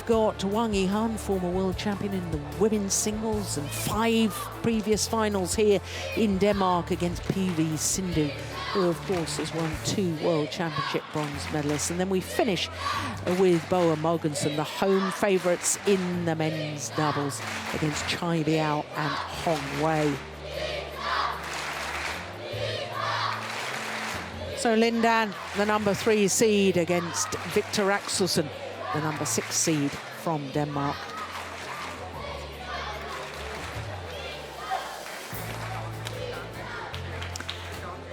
got Wang Yihan, former world champion in the women's singles, and 5 previous finals here in Denmark against PV Sindhu, who of course has won 2 World Championship bronze medalists. And then we finish with Boa Mogensen, the home favourites in the men's doubles against Chai Biao and Hong Wei. So Lin Dan, the number 3 seed, against Viktor Axelsen, the number 6 seed from Denmark.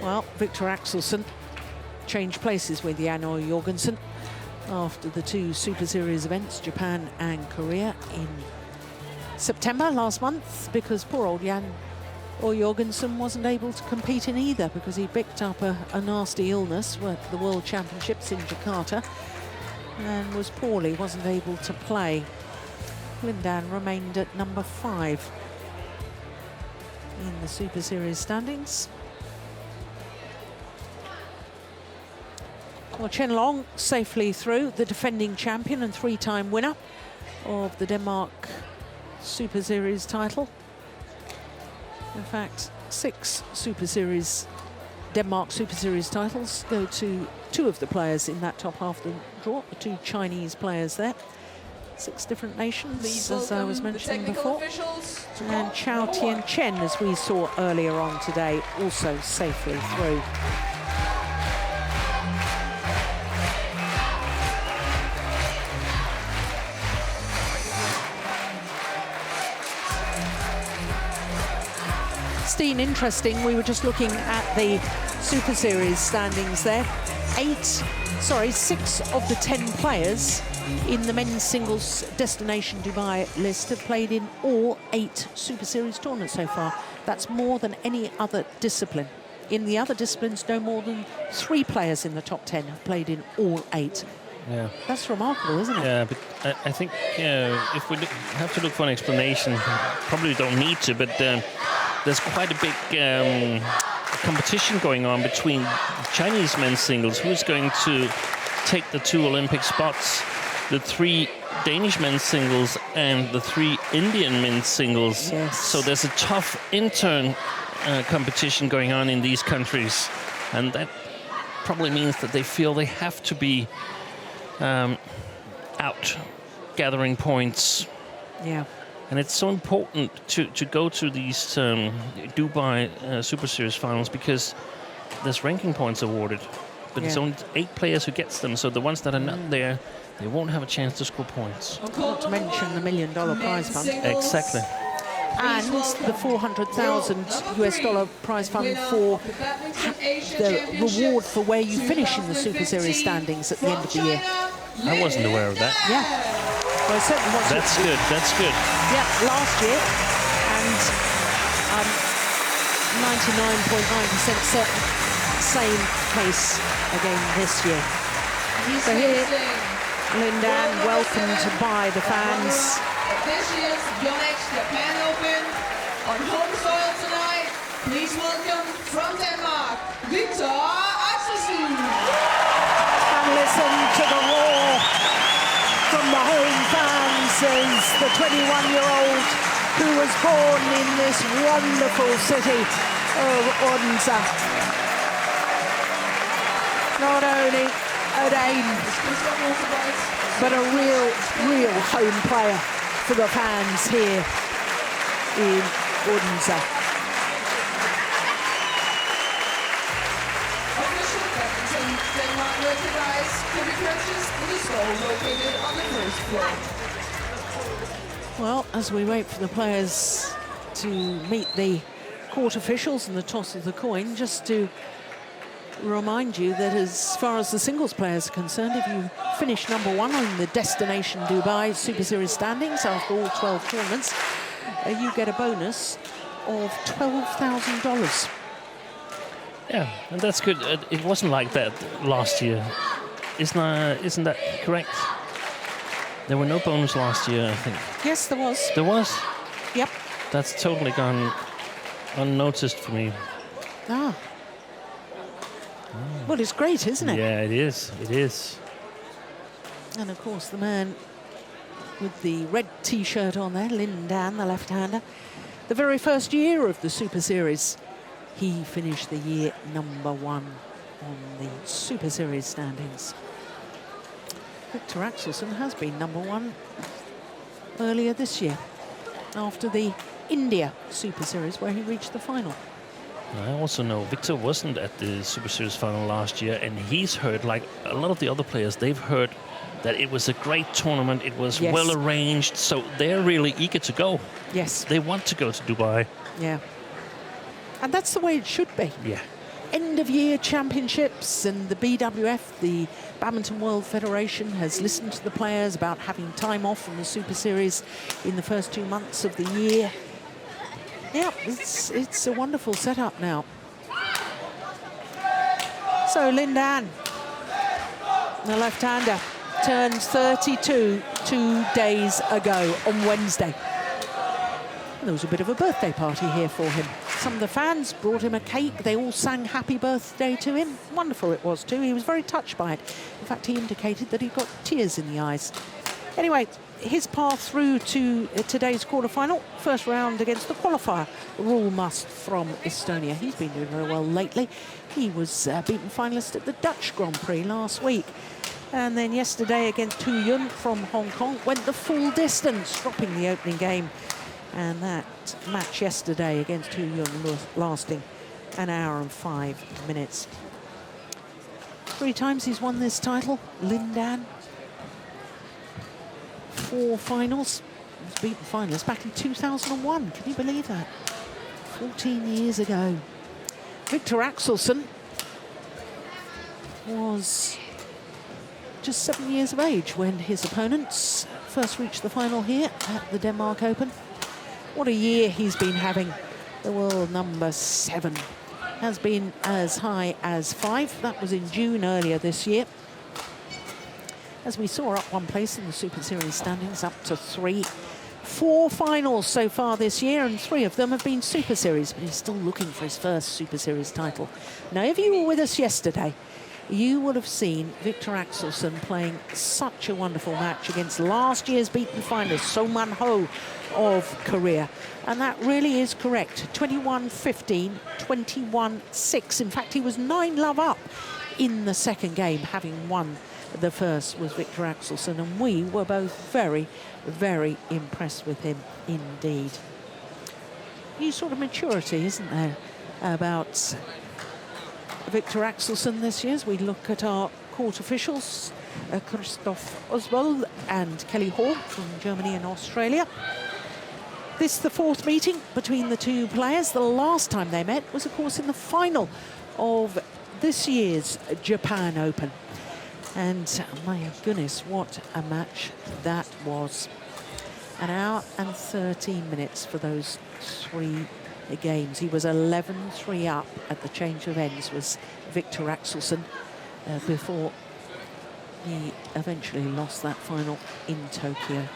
Well, Viktor Axelsen changed places with Jan Jorgensen after the 2 Super Series events, Japan and Korea, in September last month, because poor old Jan Jorgensen wasn't able to compete in either because he picked up a nasty illness at the World Championships in Jakarta and was poorly, wasn't able to play. Lin Dan remained at number 5 in the Super Series standings. Well, Chen Long safely through, the defending champion and 3-time winner of the Denmark Super Series title. In fact, 6 Super Series, Denmark Super Series titles go to 2 of the players in that top half of the draw, the 2 Chinese players there. 6 different nations, as I was mentioning before. And Chao Tien Chen, as we saw earlier on today, also safely through. Steen, interesting, we were just looking at the Super Series standings there. 6 of the 10 players in the men's singles Destination Dubai list have played in all 8 Super Series tournaments so far. That's more than any other discipline. In the other disciplines, no more than 3 players in the top 10 have played in all 8. Yeah. That's remarkable, isn't it? Yeah, but I think if we have to look for an explanation, probably don't need to, but there's quite a big competition going on between Chinese men's singles. Who's going to take the 2 Olympic spots? The 3 Danish men's singles and the 3 Indian men's singles. Yes. So there's a tough intern competition going on in these countries. And that probably means that they feel they have to be out gathering points. Yeah. And it's so important to go to these Dubai Super Series finals because there's ranking points awarded. But it's only 8 players who gets them, so the ones that are not there, they won't have a chance to score points. Not to mention the $1 million prize fund. Exactly. And the $400,000 US prize fund for the reward for where you finish in the Super Series standings at the end of the year. I wasn't aware of that. Yeah. Well, it certainly was. That's good. That's good. Yeah, last year, and 99.9% certain, same case again this year. So here, Lin Dan, welcomed by the fans. This year's Yonex Japan Open on home soil tonight. Please welcome from Denmark, Viktor Axelsen. And listen to the roar from the home fans as the 21-year-old who was born in this wonderful city of Odense. Not only a Dane, but a real home player for the fans here in Odense. Official Badminton Denmark merchandise can be purchased in the store located on the first floor. Well, as we wait for the players to meet the court officials and the toss of the coin, just to remind you that as far as the singles players are concerned, if you finish number 1 on the Destination Dubai Super Series standings after all 12 tournaments, you get a bonus of $12,000. Yeah, and that's good. It wasn't like that last year. Isn't that correct? There were no bonus last year, I think. Yes, there was. There was? Yep. That's totally gone unnoticed for me. Ah. Well, it's great, isn't it? Yeah, it is. It is. And of course, the man with the red T-shirt on there, Lin Dan, the left-hander. The very first year of the Super Series, he finished the year #1 on the Super Series standings. Viktor Axelsen has been #1 earlier this year, after the India Super Series, where he reached the final. I also know Viktor wasn't at the Super Series final last year, and he's heard, like a lot of the other players, they've heard that it was a great tournament, it was well arranged, so they're really eager to go. Yes. They want to go to Dubai. Yeah. And that's the way it should be. Yeah. End of year championships, and the BWF, the Badminton World Federation, has listened to the players about having time off from the Super Series in the first 2 months of the year. Yeah, it's a wonderful setup now. So Lin Dan, the left-hander, turns 32 2 days ago on Wednesday. There was a bit of a birthday party here for him. Some of the fans brought him a cake. They all sang happy birthday to him. Wonderful it was too. He was very touched by it. In fact, he indicated that he got tears in the eyes. Anyway, his path through to today's quarterfinal, first round against the qualifier, Rule Must from Estonia. He's been doing very well lately. He was beaten finalist at the Dutch Grand Prix last week. And then yesterday against Tu Yun from Hong Kong, went the full distance, dropping the opening game. And that match yesterday against Tu Yun was lasting an hour and 5 minutes. 3 times he's won this title, Lin Dan. 4 finals. He was beaten finalist back in 2001. Can you believe that? 14 years ago. Viktor Axelsen was just 7 years of age when his opponents first reached the final here at the Denmark Open. What a year he's been having. The world #7 has been as high as 5. That was in June earlier this year. As we saw, up 1 place in the Super Series standings, up to 3. 4 finals so far this year, and 3 of them have been Super Series, but he's still looking for his first Super Series title. Now, if you were with us yesterday, you would have seen Viktor Axelsen playing such a wonderful match against last year's beaten finalist, So Man Ho of Korea. And that really is correct. 21-15, 21-6. In fact, he was 9-love up in the second game, having won the first was Viktor Axelsen, and we were both very, very impressed with him indeed. New sort of maturity, isn't there, about Viktor Axelsen this year, as we look at our court officials, Christoph Oswald and Kelly Hall from Germany and Australia. This is the 4th meeting between the 2 players. The last time they met was, of course, in the final of this year's Japan Open. And my goodness, what a match that was. An hour and 13 minutes for those 3 games. He was 11-3 up at the change of ends, was Viktor Axelsen, before he eventually lost that final in Tokyo.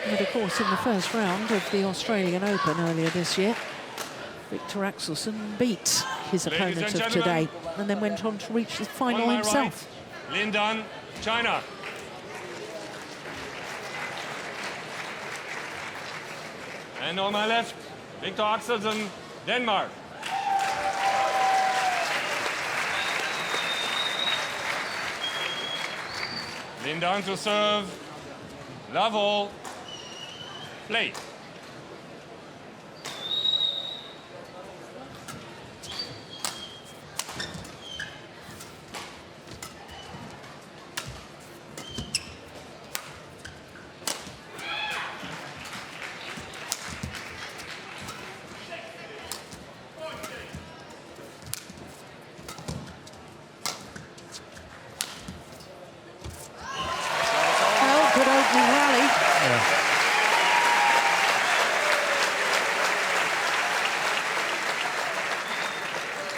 But of course, in the first round of the Australian Open earlier this year, Viktor Axelsen beat his opponent of today and then went on to reach the final himself. Right, Lin Dan, China. And on my left, Viktor Axelsen, Denmark. Lin Dan to serve. Love all. Play. Well, good opening rally. Yeah.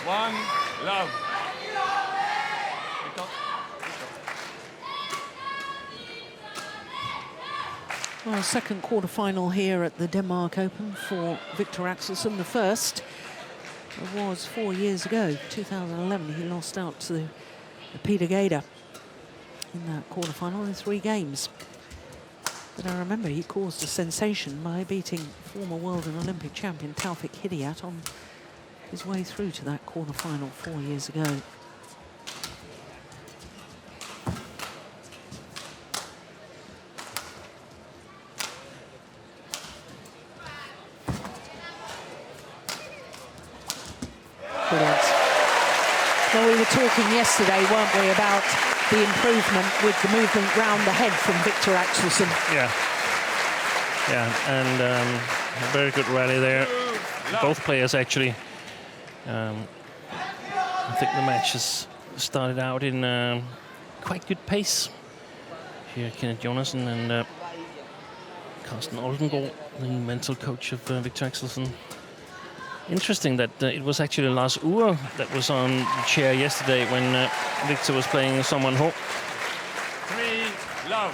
One love. Well, second quarter-final here at the Denmark Open for Viktor Axelsen. The first was 4 years ago, 2011. He lost out to Peter Gader in that quarter-final in 3 games. But I remember he caused a sensation by beating former world and Olympic champion Taufik Hidayat on his way through to that quarter-final 4 years ago. Brilliant. Well, we were talking yesterday, weren't we, about the improvement with the movement round the head from Viktor Axelsen. Yeah. Yeah, and a very good rally there. Both players, actually. I think the match has started out in quite good pace. Here, Kenneth Jonassen and Carsten Oldengård, the mental coach of Viktor Axelsen. Interesting that it was actually Lars Ure that was on the chair yesterday when Viktor was playing someone home. 3-love.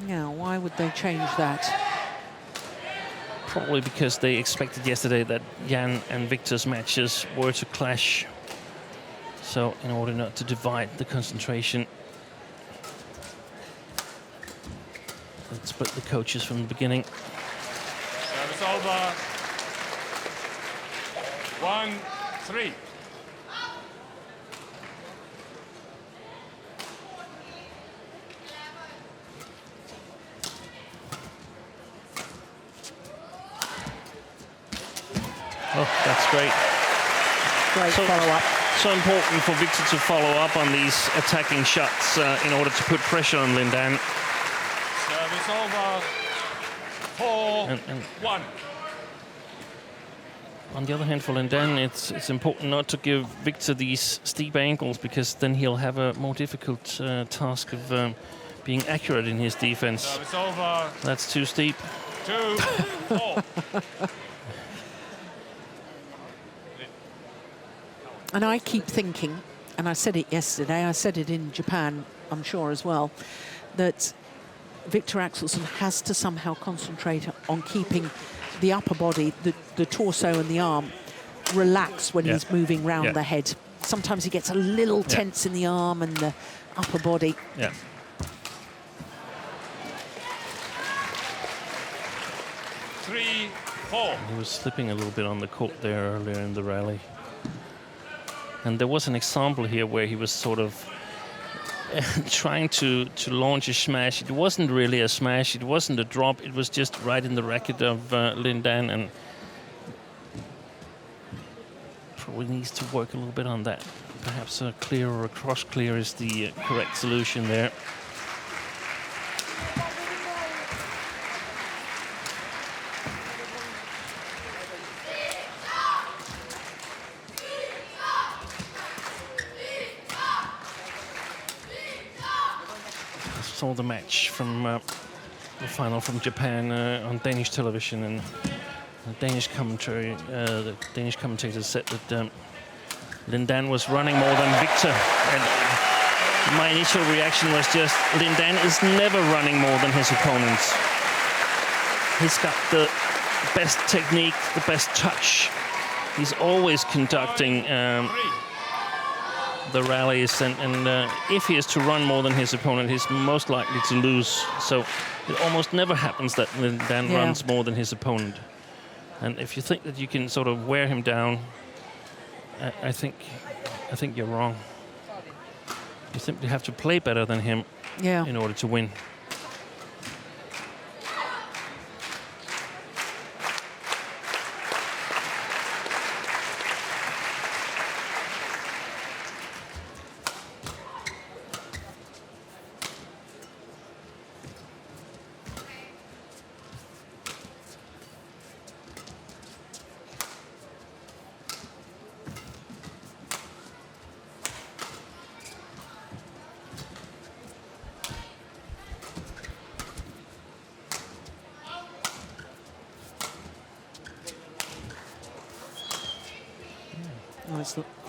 Now, why would they change that? Probably because they expected yesterday that Jan and Viktor's matches were to clash. So, in order not to divide the concentration, let's split the coaches from the beginning. Service over. 1-3. Oh, that's great. Great follow-up. So important for Viktor to follow up on these attacking shots in order to put pressure on Lin Dan. Service over. 4-1. On the other hand, for Lin Dan, it's important not to give Viktor these steep angles, because then he'll have a more difficult task of being accurate in his defense. Service over. That's too steep. 2-4. And I keep thinking, and I said it yesterday, I said it in Japan, I'm sure as well, that Viktor Axelsen has to somehow concentrate on keeping the upper body, the torso and the arm relaxed when he's moving round the head. Sometimes he gets a little tense in the arm and the upper body. Yeah. He was slipping a little bit on the court there earlier in the rally. And there was an example here where he was sort of trying to launch a smash. It wasn't really a smash, it wasn't a drop, it was just right in the racket of Lin Dan, and probably needs to work a little bit on that. Perhaps a clear or a cross clear is the correct solution there. Saw the match from the final from Japan on Danish television, and the Danish commentator said that Lin Dan was running more than Viktor, and my initial reaction was just, Lin Dan is never running more than his opponents. He's got the best technique, the best touch. He's always conducting the rallies, and if he is to run more than his opponent, he's most likely to lose. So it almost never happens that Lin Dan runs more than his opponent. And if you think that you can sort of wear him down, I think you're wrong. You simply have to play better than him in order to win.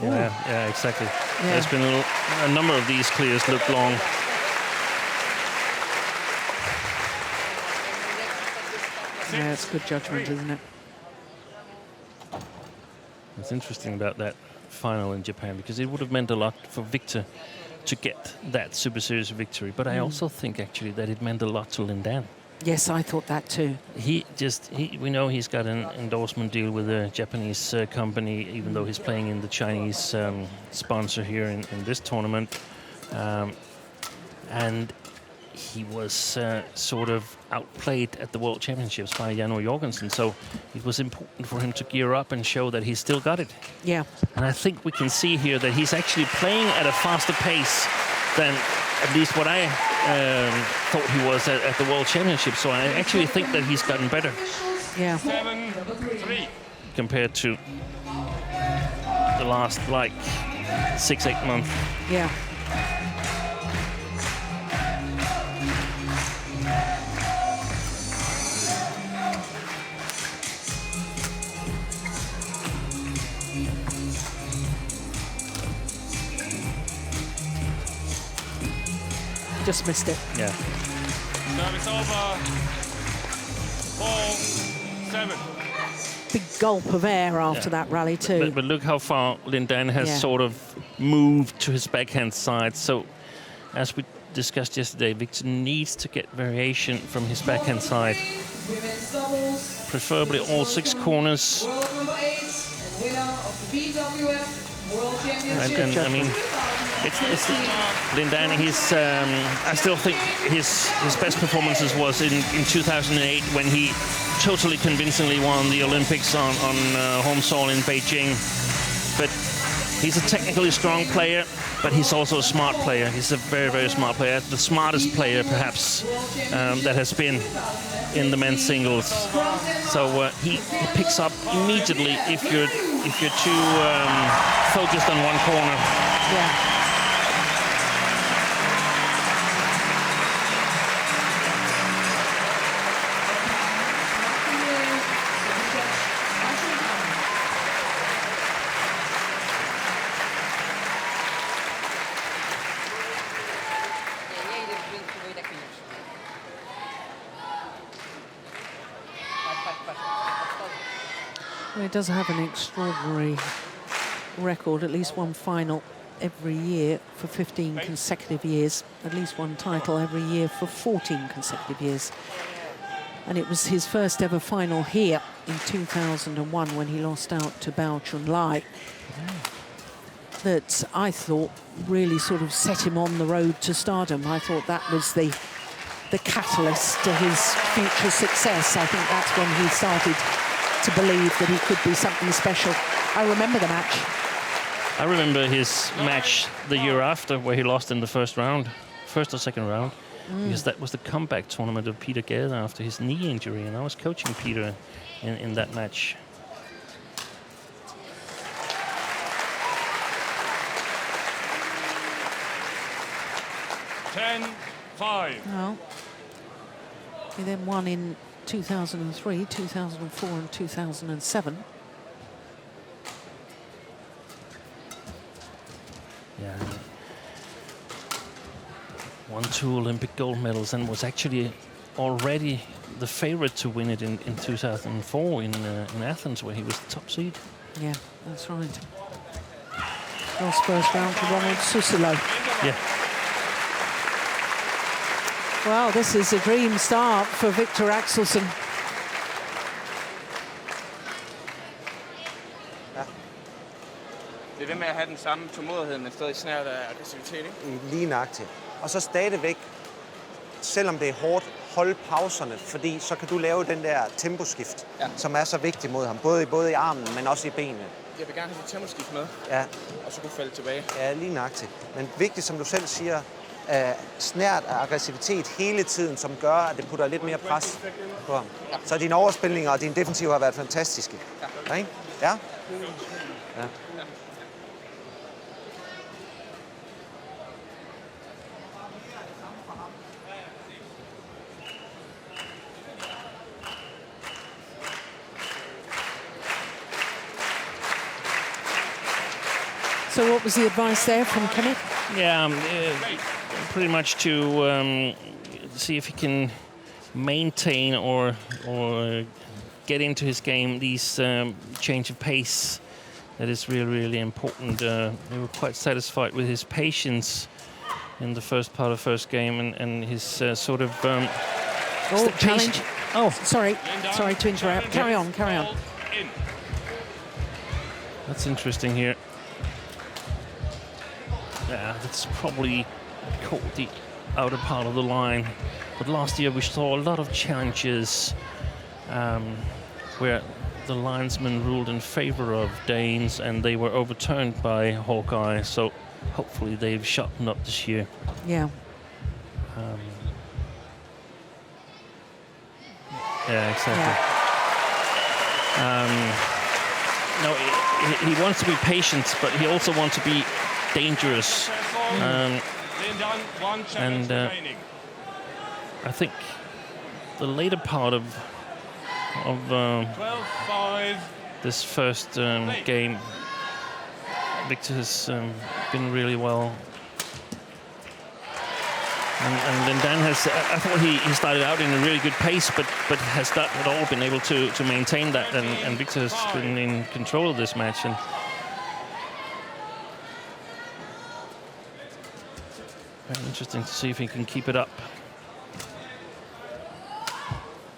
Yeah, exactly. There's been a number of these clears look long. Yeah, it's good judgment, isn't it? It's interesting about that final in Japan because it would have meant a lot for Viktor to get that Super Series victory. But I also think actually that it meant a lot to Lin Dan. Yes, I thought that too. We know he's got an endorsement deal with a Japanese company, even though he's playing in the Chinese sponsor here in this tournament. And he was sort of outplayed at the World Championships by Jan Jorgensen, so it was important for him to gear up and show that he still got it. Yeah. And I think we can see here that he's actually playing at a faster pace than at least what I thought he was at the World Championships. So I actually think that he's gotten better. Yeah. 7-3. Compared to the last, 6-8 months. Yeah. Just missed it. Yeah. Service over. 4-7. Big gulp of air after that rally too. But look how far Lin Dan has Yeah. sort of moved to his backhand side. So, as we discussed yesterday, Viktor needs to get variation from his backhand side. Women's doubles. Preferably all 6 corners. World number 8 and winner of the BWF World Championships. And I mean, it's Lin Dan. I still think his best performances was in 2008 when he totally convincingly won the Olympics on home soil in Beijing. But he's a technically strong player, but he's also a smart player. He's a very, very smart player. The smartest player, perhaps, that has been in the men's singles. So he picks up immediately if you're too focused on one corner. Yeah. Well, he does have an extraordinary record, at least one final every year for 15 consecutive years, at least one title every year for 14 consecutive years. And it was his first ever final here in 2001 when he lost out to Bao Chunlai that I thought really sort of set him on the road to stardom. I thought that was the catalyst to his future success. I think that's when he started to believe that he could be something special. I remember the match. I remember his match the year after where he lost in the first or second round, because that was the comeback tournament of Peter Gade after his knee injury, and I was coaching Peter in that match. Well, he then won in 2003, 2004 and 2007. Yeah. Won 2 Olympic gold medals and was actually already the favorite to win it in 2004 in Athens, where he was the top seed. Yeah, that's right. Lost first round to Ronald Susilo. Yeah. Well, this is a dream start for Viktor Axelsen. Det er det med at have den samme tålmodighed, men stadig snært af aggressivitet, ikke? Lige nøjagtigt. Og så stadigvæk, selvom det er hårdt, holde pauserne, fordi så kan du lave den der temposkift, som er så vigtig mod ham. Både i armen, men også i benene. Jeg vil gerne have dit temposkift med, Ja. og så kunne falde tilbage. Ja, lige nøjagtigt. Men vigtigt, som du selv siger, snært af aggressivitet hele tiden, som gør, at det putter lidt mere pres på ham. Ja. Så dine overspilninger og dine defensiver har været fantastiske. Ja. Ikke? Ja? Ja. So what was the advice there from Kenneth? Yeah, pretty much to see if he can maintain or get into his game these change of pace. That is really, really important. We were quite satisfied with his patience in the first part of first game and his sort of challenge. Oh, sorry to interrupt. Carry on. That's interesting here. Yeah, that's probably caught the outer part of the line. But last year we saw a lot of challenges where the linesman ruled in favor of Danes and they were overturned by Hawkeye. So hopefully they've sharpened up this year. Yeah. Yeah, exactly. No, he wants to be patient, but he also wants to be dangerous. Lin Dan, 1 challenge remaining. I think the later part of 12-5. this first game, Viktor has been really well. And Lin Dan has, I thought he started out in a really good pace, but has not at all been able to maintain that. And Viktor has been in control of this match. And very interesting to see if he can keep it up.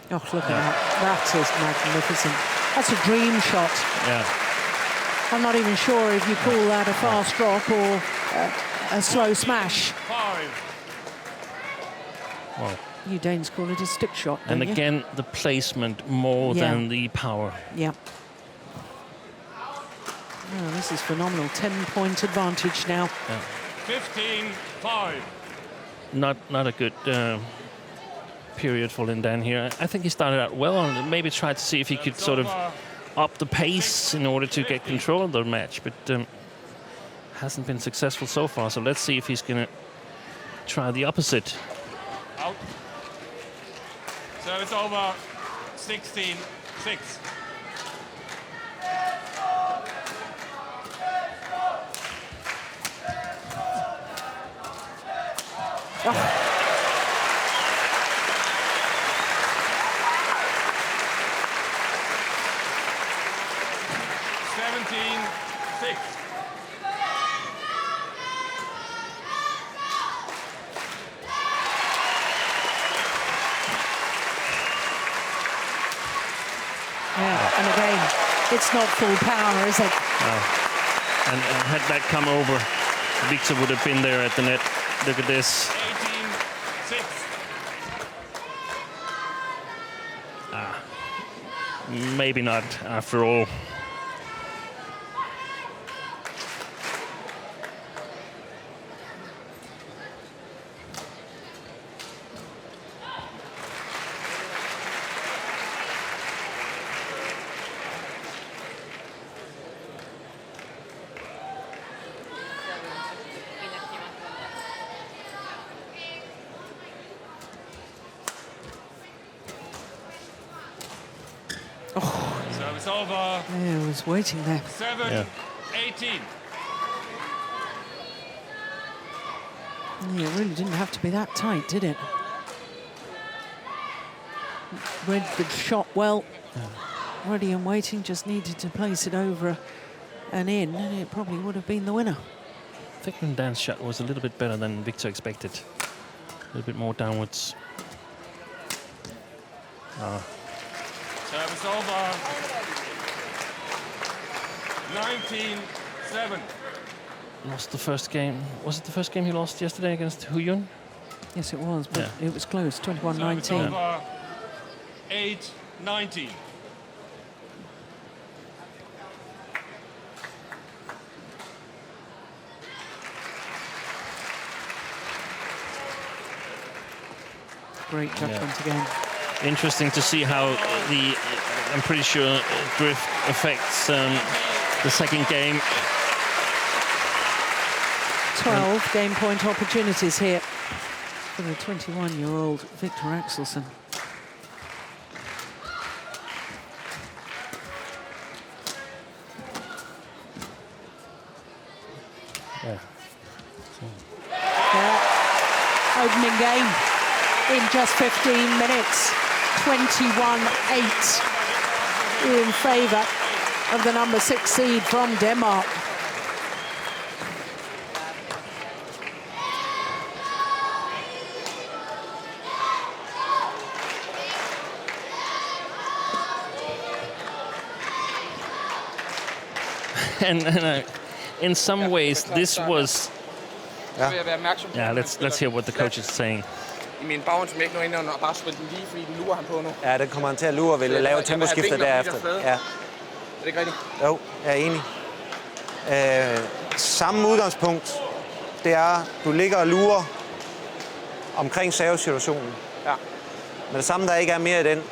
Oh, look at that. That is magnificent. That's a dream shot. Yeah. I'm not even sure if you call that a fast drop or a slow smash. 5. Well, You Danes call it a stick shot, don't and you? again, the placement more than the power. Yeah. Oh, this is phenomenal. 10-point advantage now. 15-5. Not a good period for Lin Dan here. I think he started out well and maybe tried to see if he could sort of up the pace in order to get control of the match, but hasn't been successful so far. So let's see if he's going to try the opposite. Out. So it's over. 16-6. Oh. Yeah, and again, it's not full power, is it? No. And had that come over, Viktor would have been there at the net. Look at this. 18-6. Maybe not after all. Service over. Yeah, I was waiting there. 7-18. Yeah, it really didn't have to be that tight, did it? Read the shot well. Ready and waiting, just needed to place it over and in, and it probably would have been the winner. I think Lin Dan's shot was a little bit better than Viktor expected. A little bit more downwards. Service over. 19-7. Lost the first game. Was it the first game he lost yesterday against Huyun? Yes, it was, but it was close, 21-19. Service over. 8-19. Great judgment again. Interesting to see how I'm pretty sure drift affects the second game. 12 game point opportunities here for the 21-year-old Viktor Axelsen. Yeah. Yeah. Opening game. in just 15 minutes. 21-8 in favour of the number 6 seed from Denmark. And in some ways, this was... Yeah, let's hear what the coach is saying. I min baggrund som ikke når ind og bare spille den lige, fordi den lurer han på nu. Ja, den kommer han til at lure og vil lave temposkifter derefter. Ja. Er det ikke rigtigt? Jo, jeg er enig. Samme udgangspunkt, det er, du ligger og lurer omkring servesituationen. Ja. Men det samme, der ikke er mere i den,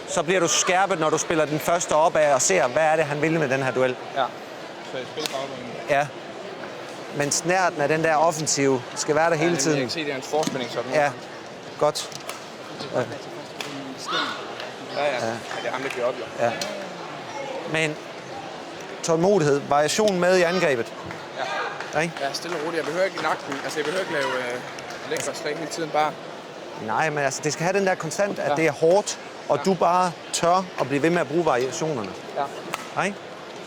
så bliver du skærpet, når du spiller den første opad og ser, hvad er det, han vil med den her duel. Ja, så jeg spiller baggrunden. Ja. Men snærten af den der offensive skal være der hele tiden. Jeg kan se, det er en forspænding sådan. Ja, godt. Ja. Det er ham, der giver op, jo. Ja. Men tålmodighed, variation med i angrebet. Ja. Ja, stille og roligt. Jeg behøver ikke nakken. Altså, jeg behøver ikke lave længere slag hele tiden bare. Nej, men altså, det skal have den der konstant, at det er hårdt, og du bare tør at blive ved med at bruge variationerne. Ja. Nej?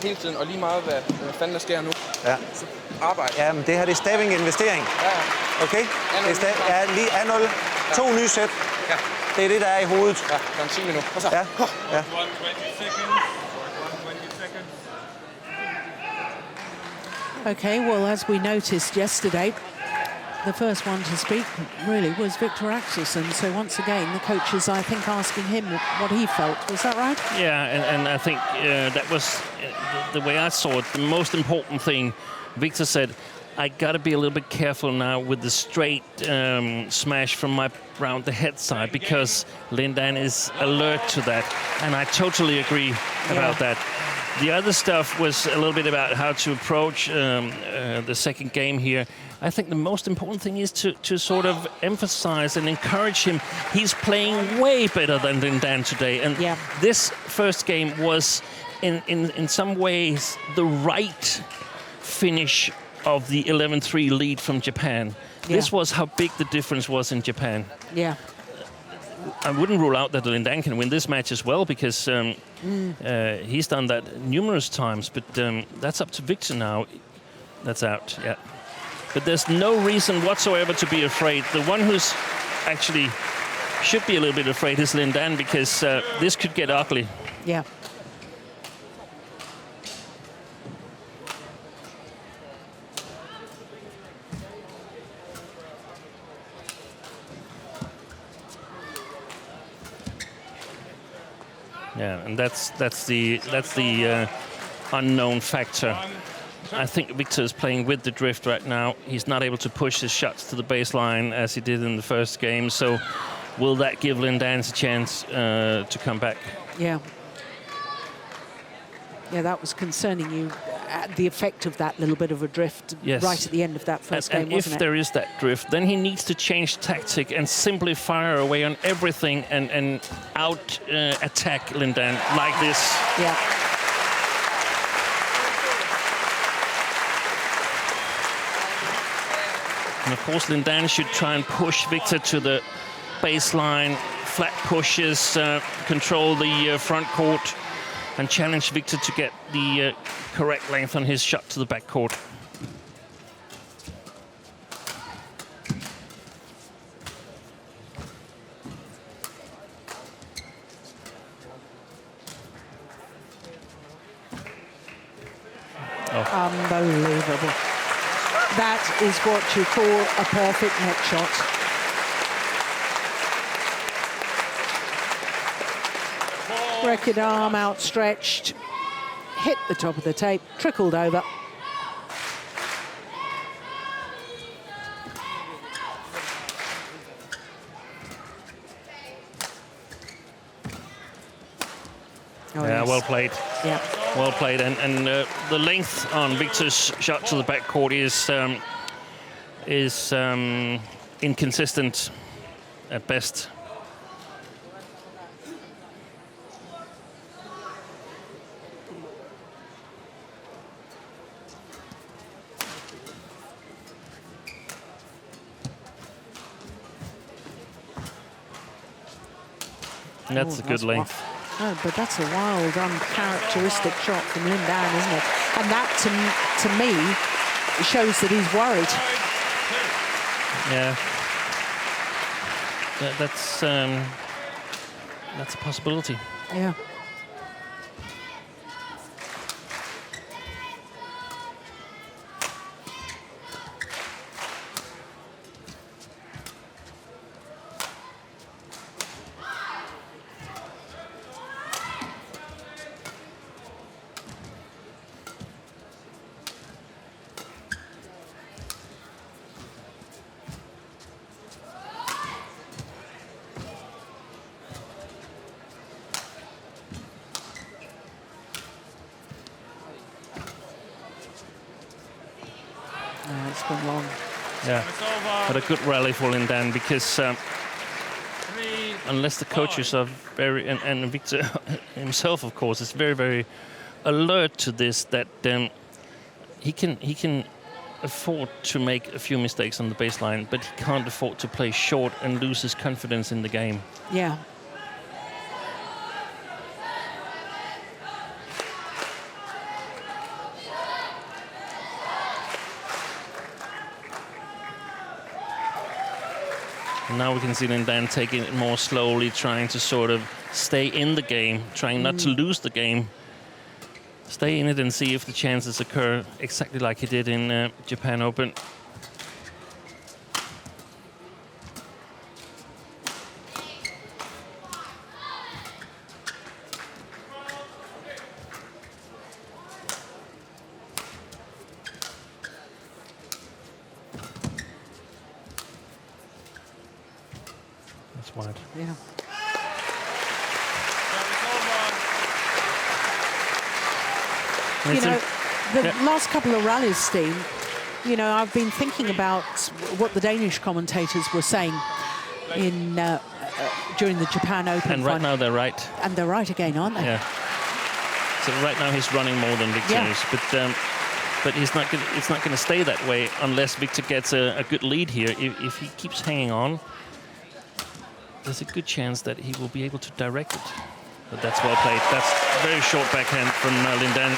Hele tiden, og lige meget, hvad fanden der sker nu. Ja. Så arbejde. Ja, men det her, det er stabbing-investering. Ja. Okay? Det er lige A0. 2 nye sæt. Ja. Det er det, der er i hovedet. Ja, der er en 10 minutter. Og så. Ja. Ja. 120 seconds. 120 seconds. Okay, well, as we noticed yesterday, the first one to speak really was Viktor Axelsen. So once again, the coach is, I think, asking him what he felt. Was that right? Yeah, and I think that was the way I saw it. The most important thing, Viktor said, I got to be a little bit careful now with the straight smash from my round the head side, because Lin Dan is alert to that, and I totally agree about that. The other stuff was a little bit about how to approach the second game here. I think the most important thing is to sort of emphasize and encourage him. He's playing way better than Lin Dan today, and this first game was in some ways the right finish of the 11-3 lead from Japan. Yeah. This was how big the difference was in Japan. Yeah. I wouldn't rule out that Lin Dan can win this match as well, because he's done that numerous times, but that's up to Viktor now. That's out, yeah. But there's no reason whatsoever to be afraid. The one who's actually should be a little bit afraid is Lin Dan, because this could get ugly. Yeah. Yeah, and that's the unknown factor. I think Viktor is playing with the drift right now. He's not able to push his shots to the baseline as he did in the first game. So will that give Lin Dan a chance to come back? Yeah. Yeah, that was concerning you, the effect of that little bit of a drift right at the end of that first game, wasn't it? And if there is that drift, then he needs to change tactic and simply fire away on everything and out attack Lin Dan like this. Yeah. And of course, Lin Dan should try and push Viktor to the baseline, flat pushes, control the front court, and challenge Viktor to get the correct length on his shot to the back court. Unbelievable. That is what you call a perfect net shot. Record arm outstretched, hit the top of the tape, trickled over. Oh, yeah, yes. Well played. Yeah. Well played, and the length on Viktor's shot to the backcourt is inconsistent at best. That's a good length. rough. Oh, but that's a wild, uncharacteristic shot from Lin Dan, isn't it? And that, to me, shows that he's worried. Yeah. That's a possibility. Yeah. No, it's gone long. Yeah. But a good rally for Lin Dan, because unless the coaches are very, and Viktor himself, of course, is very, very alert to this, that he can afford to make a few mistakes on the baseline, but he can't afford to play short and lose his confidence in the game. Yeah. Now we can see Lin Dan taking it more slowly, trying to sort of stay in the game, trying not to lose the game. Stay in it and see if the chances occur exactly like he did in Japan Open. That's wide. Yeah. You know, the last couple of rallies, Steen, you know, I've been thinking about what the Danish commentators were saying in during the Japan Open. And right now they're right. And they're right again, aren't they? Yeah. So right now he's running more than Viktor is, but he's not. It's not going to stay that way unless Viktor gets a good lead here. If he keeps hanging on, there's a good chance that he will be able to direct it. But that's well played. That's a very short backhand from Lin Dan.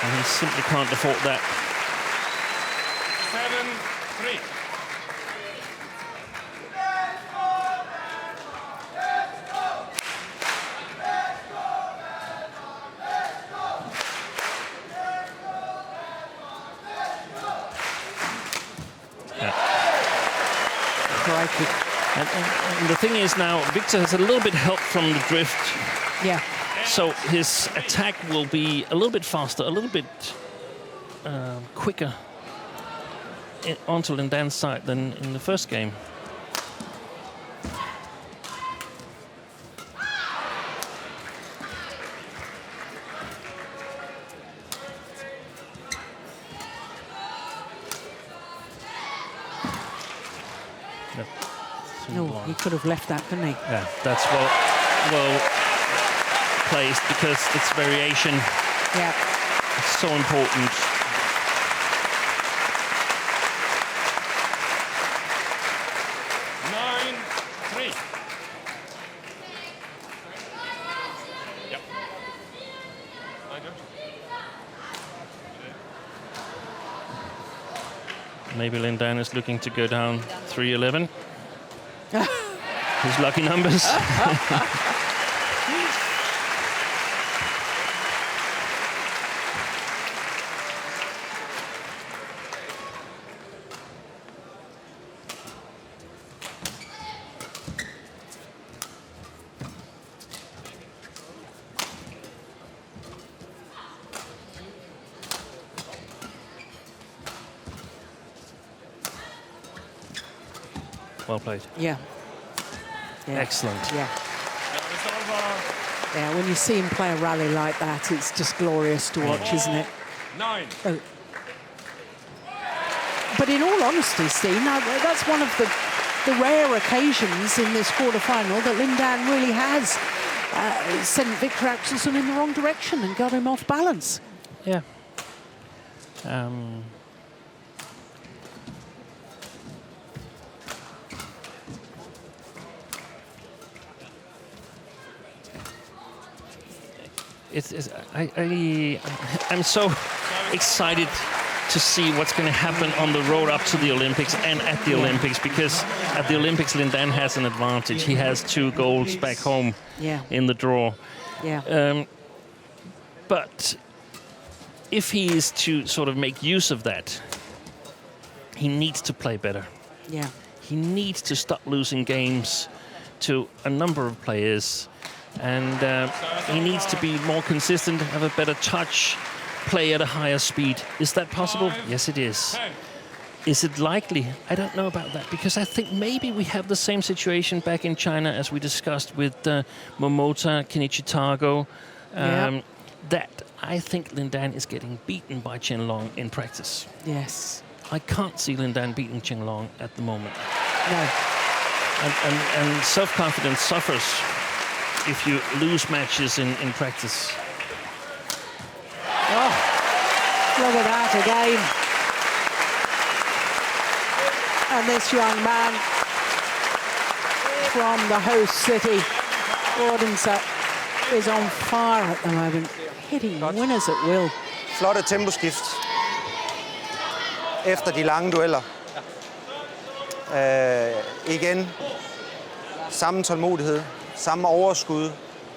And he simply can't afford that. 7-3. Crikey. And the thing is now, Viktor has a little bit help from the drift. Yeah. So his attack will be a little bit faster, a little bit quicker onto Lin Dan's side than in the first game. No, he could have left that, couldn't he? Yeah, that's well placed, because it's variation. Yeah. It's so important. Yep. Maybe Lin Dan is looking to go down 3-11. His lucky numbers. Well played. Yeah. Excellent. Yeah. Yeah, when you see him play a rally like that, it's just glorious to watch, isn't it? 9. Oh. But in all honesty, Steen, that's one of the rare occasions in this quarterfinal that Lin Dan really has sent Viktor Axelsen in the wrong direction and got him off balance. Yeah. I'm so excited to see what's going to happen on the road up to the Olympics and at the Olympics, because at the Olympics, Lin Dan has an advantage. He has 2 golds back home in the draw. Yeah. But if he is to sort of make use of that, he needs to play better. Yeah. He needs to stop losing games to a number of players, and he needs to be more consistent, have a better touch, play at a higher speed. Is that possible? Yes, it is. Is it likely? I don't know about that, because I think maybe we have the same situation back in China as we discussed with Momota, Kenichitago. That I think Lin Dan is getting beaten by Chen Long in practice. Yes. I can't see Lin Dan beating Chen Long at the moment. No. And self-confidence suffers if you lose matches in practice. Oh, look at that again. And this young man from the host city, Odense, is on fire at the moment, hitting winners at will. Flotte temposkift efter de lange dueller. Igen, samme tålmodighed, samme overskud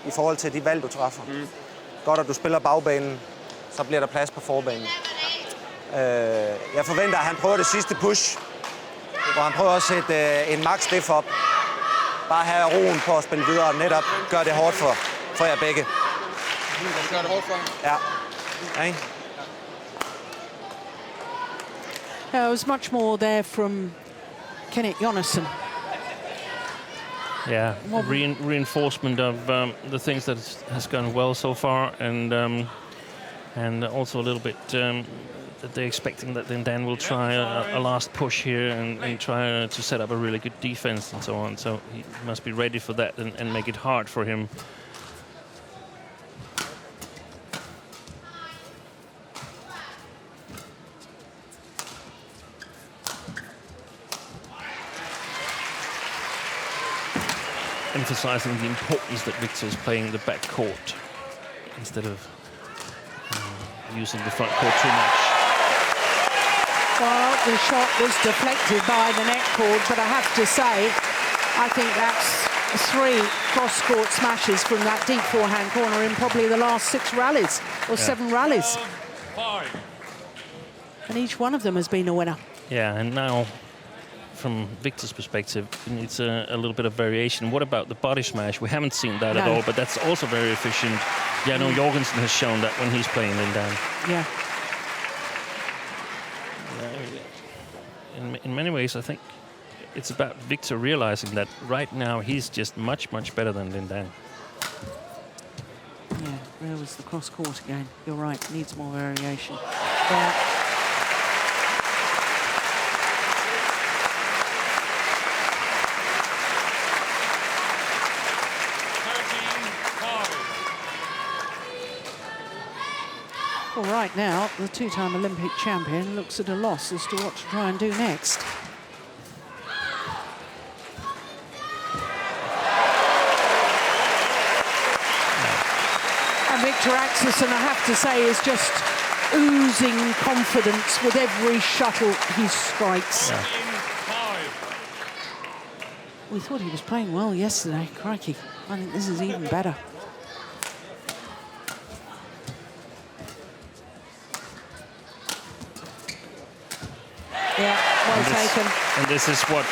i forhold til de valg, du træffer. Godt, at du spiller bagbanen, så bliver der plads på forbanen. Jeg forventer, at han prøver det sidste push, hvor han prøver at sætte en max diff op. Bare have roen på at spille videre og netop gøre det hårdt for jer begge. Gør det hårdt for ham? Ja. Okay. There was much more there from Kenneth Jonassen. Yeah, reinforcement of the things that has gone well so far, and also a little bit that they're expecting that Lin Dan will try a last push here and try to set up a really good defense and so on. So he must be ready for that and make it hard for him. Emphasizing the importance that Viktor is playing the back court instead of using the front court too much. Well, the shot was deflected by the net cord, but I have to say, I think that's 3 cross-court smashes from that deep forehand corner in probably the last 6 rallies, or 7 rallies. And each one of them has been a winner. Yeah, and now, from Viktor's perspective, he needs a little bit of variation. What about the body smash? We haven't seen that at all, but that's also very efficient. Jano Jorgensen has shown that when he's playing Lin Dan. Yeah. In many ways, I think it's about Viktor realizing that right now he's just much, much better than Lin Dan. Yeah, there was the cross court again. You're right, needs more variation. Yeah. Well, right now, the 2-time Olympic champion looks at a loss as to what to try and do next. And Viktor Axelsen, I have to say, is just oozing confidence with every shuttle he strikes. Yeah. We thought he was playing well yesterday. Crikey, I think this is even better. Yeah, well taken. And this is what,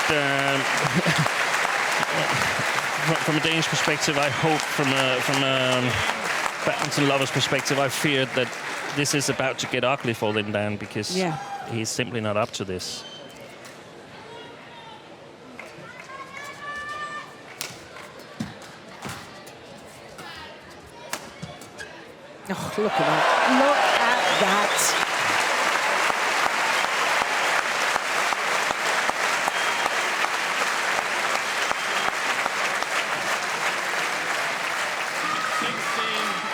from a Danish perspective, I hope, from a badminton lover's perspective, I feared that this is about to get ugly for Lin Dan, because he's simply not up to this. Oh, look at that. Look at that.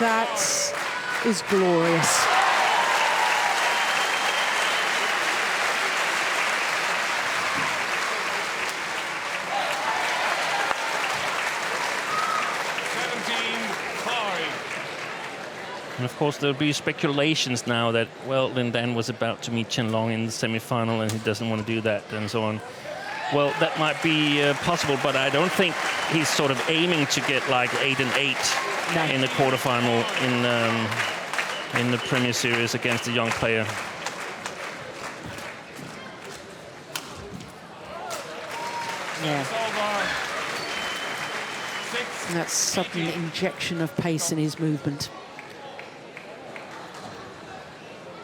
That is glorious. And of course, there'll be speculations now that, well, Lin Dan was about to meet Chen Long in the semi-final and he doesn't want to do that and so on. Well, that might be possible, but I don't think he's sort of aiming to get like 8-8 in the quarterfinal in the Premier Series against a young player. Yeah. And that sudden injection of pace in his movement.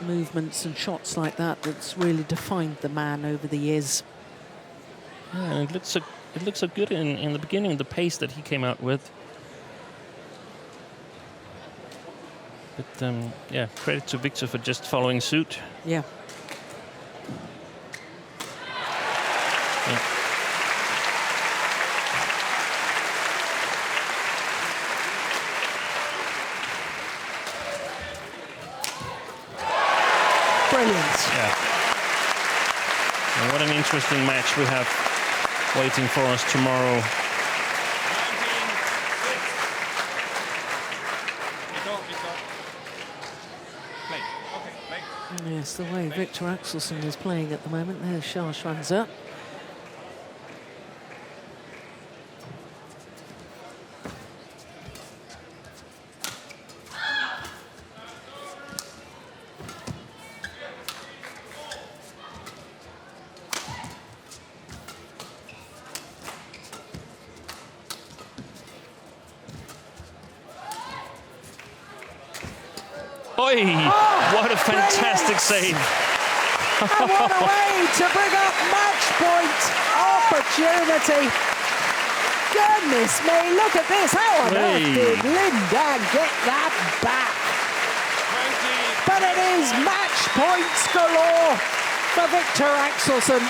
Movements and shots like that that's really defined the man over the years. Yeah, and it looks so good in the beginning, the pace that he came out with. But yeah, credit to Viktor for just following suit. Yeah. Brilliant. Yeah. And what an interesting match we have waiting for us tomorrow. 19-6. Play. Okay, play. Yes, the way Viktor Axelsen is playing at the moment. There's Charles Schwanzer. Oi! What a fantastic save. And what a way to bring up match point opportunity. Goodness me, look at this. How on earth did Lin Dan get that back? 20. But it is match points galore for Viktor Axelsen.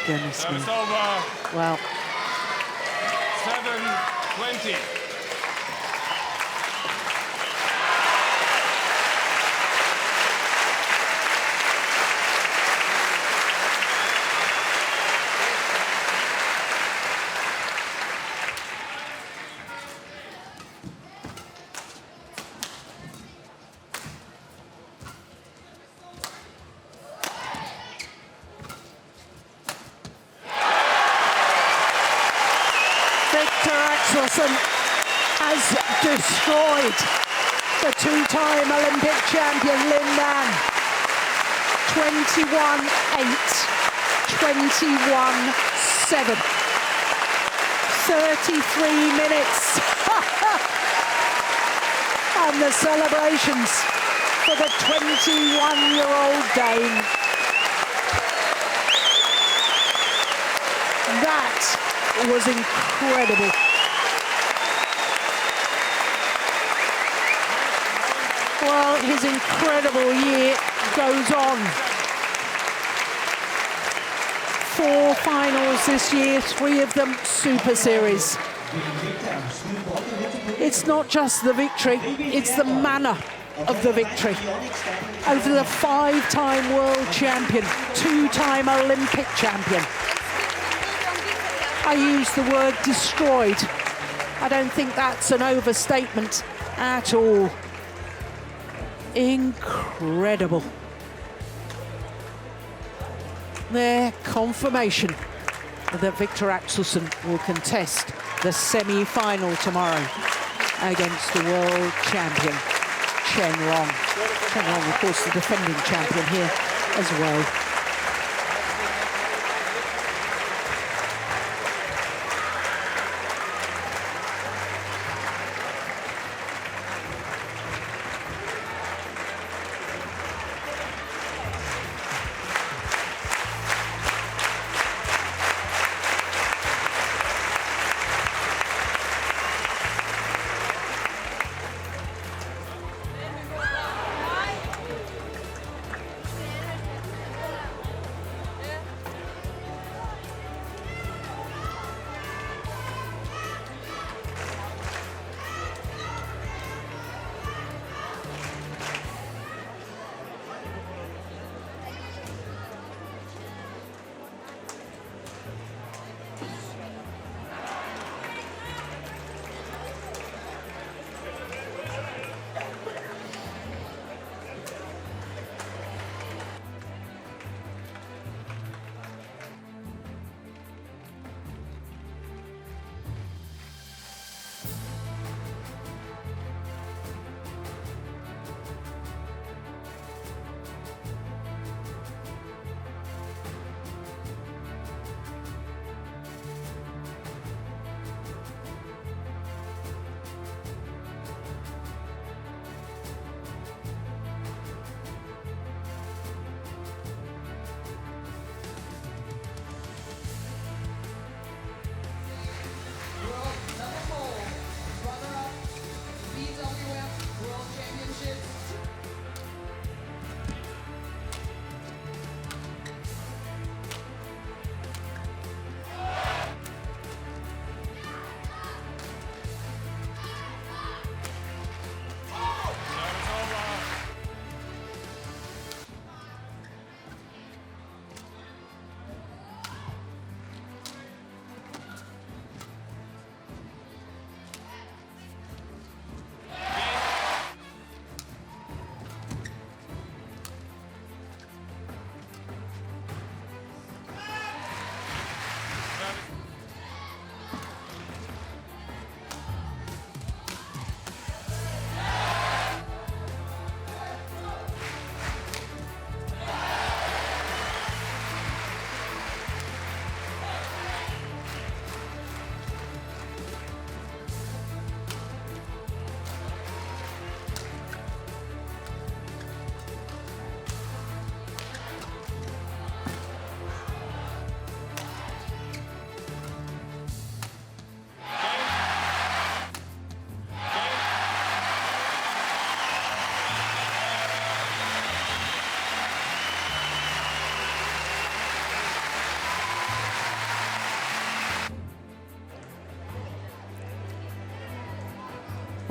Goodness me. Service over. Well, 7-20. Viktor Axelsen has destroyed the two-time Olympic champion Lin Dan. 21-8, 21-7. 33 minutes. And the celebrations for the 21-year-old Dane. That was incredible. Well, his incredible year goes on. 4 finals this year, 3 of them Super Series. It's not just the victory, it's the manner of the victory. Over the 5-time world champion, 2-time Olympic champion. I use the word destroyed. I don't think that's an overstatement at all. Incredible. Their confirmation that Viktor Axelsen will contest the semi-final tomorrow against the world champion, Chen Long. Chen Long, of course, the defending champion here as well.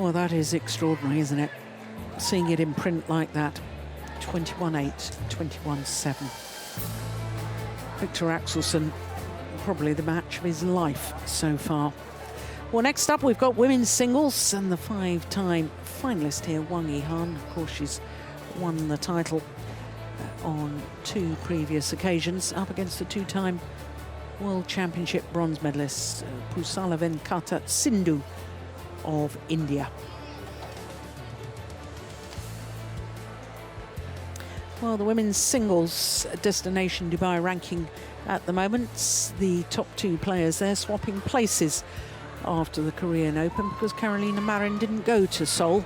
Well, that is extraordinary, isn't it? Seeing it in print like that. 21-8, 21-7. Viktor Axelsen, probably the match of his life so far. Well, next up, we've got women's singles and the 5-time finalist here, Wang Yihan. Of course, she's won the title on 2 previous occasions, up against the 2-time World Championship bronze medalist, Pusala Venkata Sindhu of India. Well, the women's singles destination Dubai ranking at the moment, the top 2 players there swapping places after the Korean Open because Carolina Marin didn't go to Seoul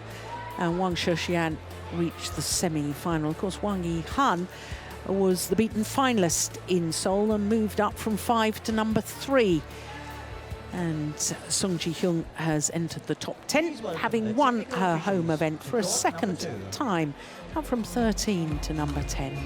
and Wang Shixian reached the semi-final. Of course, Wang Yihan was the beaten finalist in Seoul and moved up from 5 to number 3. And Sung Ji-hyun has entered the top 10, having won her home event for a second time, up from 13 to number 10.